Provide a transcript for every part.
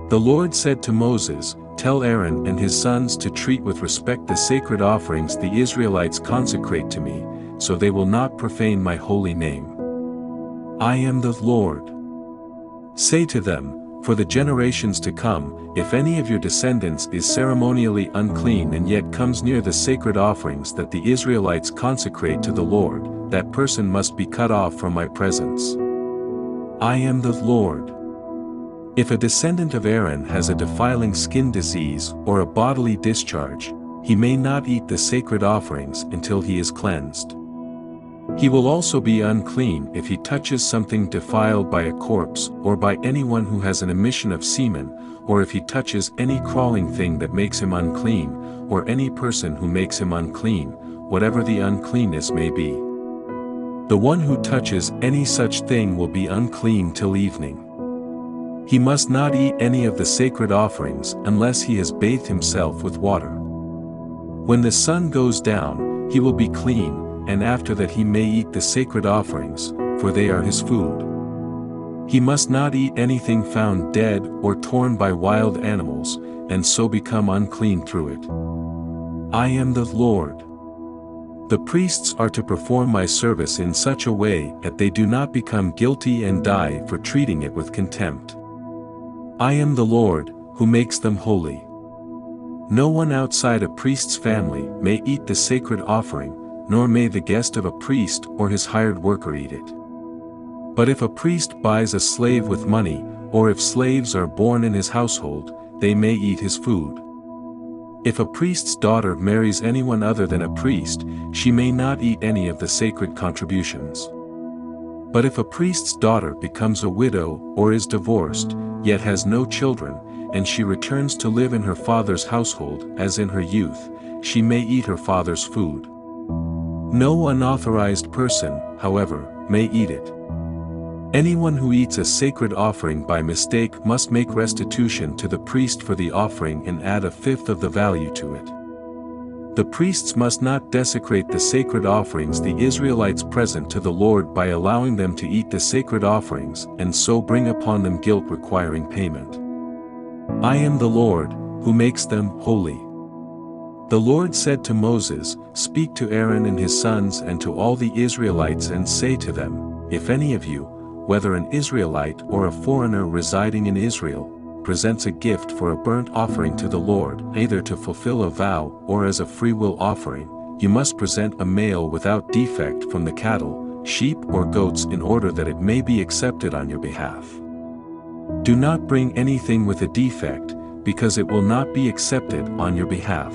The Lord said to Moses, "Tell Aaron and his sons to treat with respect the sacred offerings the Israelites consecrate to me, so they will not profane my holy name. I am the Lord. Say to them, for the generations to come, if any of your descendants is ceremonially unclean and yet comes near the sacred offerings that the Israelites consecrate to the Lord, that person must be cut off from my presence. I am the Lord. If a descendant of Aaron has a defiling skin disease or a bodily discharge, he may not eat the sacred offerings until he is cleansed. He will also be unclean if he touches something defiled by a corpse or by anyone who has an emission of semen, or if he touches any crawling thing that makes him unclean, or any person who makes him unclean, whatever the uncleanness may be. The one who touches any such thing will be unclean till evening. He must not eat any of the sacred offerings unless he has bathed himself with water. When the sun goes down, he will be clean, and after that he may eat the sacred offerings, for they are his food. He must not eat anything found dead or torn by wild animals, and so become unclean through it. I am the Lord. The priests are to perform my service in such a way that they do not become guilty and die for treating it with contempt. I am the Lord, who makes them holy. No one outside a priest's family may eat the sacred offering, nor may the guest of a priest or his hired worker eat it. But if a priest buys a slave with money, or if slaves are born in his household, they may eat his food. If a priest's daughter marries anyone other than a priest, she may not eat any of the sacred contributions. But if a priest's daughter becomes a widow or is divorced, yet has no children, and she returns to live in her father's household as in her youth, she may eat her father's food. No unauthorized person, however, may eat it. Anyone who eats a sacred offering by mistake must make restitution to the priest for the offering and add a fifth of the value to it. The priests must not desecrate the sacred offerings the Israelites present to the Lord by allowing them to eat the sacred offerings and so bring upon them guilt requiring payment. I am the Lord, who makes them holy. The Lord said to Moses, "Speak to Aaron and his sons and to all the Israelites and say to them, if any of you, whether an Israelite or a foreigner residing in Israel, presents a gift for a burnt offering to the Lord, either to fulfill a vow or as a freewill offering, you must present a male without defect from the cattle, sheep or goats in order that it may be accepted on your behalf. Do not bring anything with a defect, because it will not be accepted on your behalf.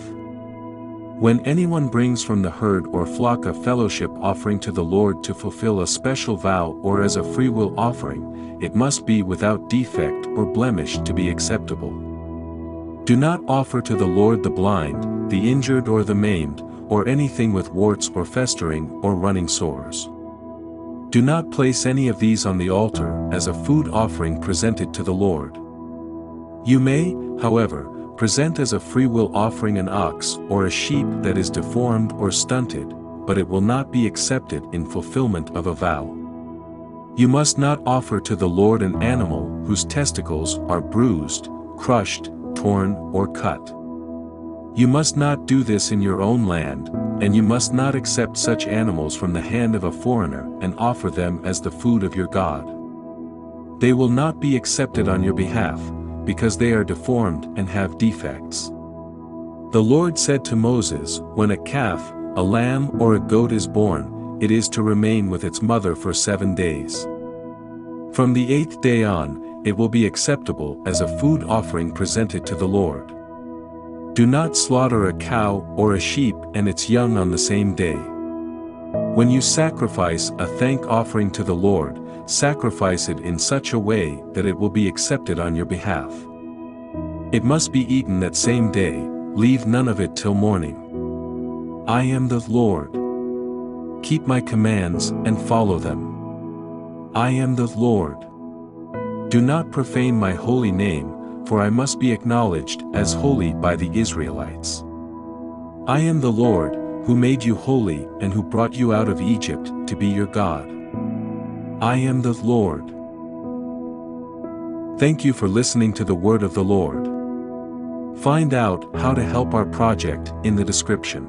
When anyone brings from the herd or flock a fellowship offering to the Lord to fulfill a special vow or as a freewill offering, it must be without defect or blemish to be acceptable. Do not offer to the Lord the blind, the injured or the maimed, or anything with warts or festering or running sores. Do not place any of these on the altar as a food offering presented to the Lord. You may, however, present as a freewill offering an ox or a sheep that is deformed or stunted, but it will not be accepted in fulfillment of a vow. You must not offer to the Lord an animal whose testicles are bruised, crushed, torn, or cut. You must not do this in your own land, and you must not accept such animals from the hand of a foreigner and offer them as the food of your God. They will not be accepted on your behalf, because they are deformed and have defects. The Lord said to Moses, when a calf, a lamb or a goat is born, it is to remain with its mother for 7 days. From the 8th day on, it will be acceptable as a food offering presented to the Lord. Do not slaughter a cow or a sheep and its young on the same day. When you sacrifice a thank offering to the Lord, sacrifice it in such a way that it will be accepted on your behalf. It must be eaten that same day, leave none of it till morning. I am the Lord. Keep my commands and follow them. I am the Lord. Do not profane my holy name, for I must be acknowledged as holy by the Israelites. I am the Lord, who made you holy and who brought you out of Egypt to be your God. I am the Lord. Thank you for listening to the word of the Lord. Find out how to help our project in the description.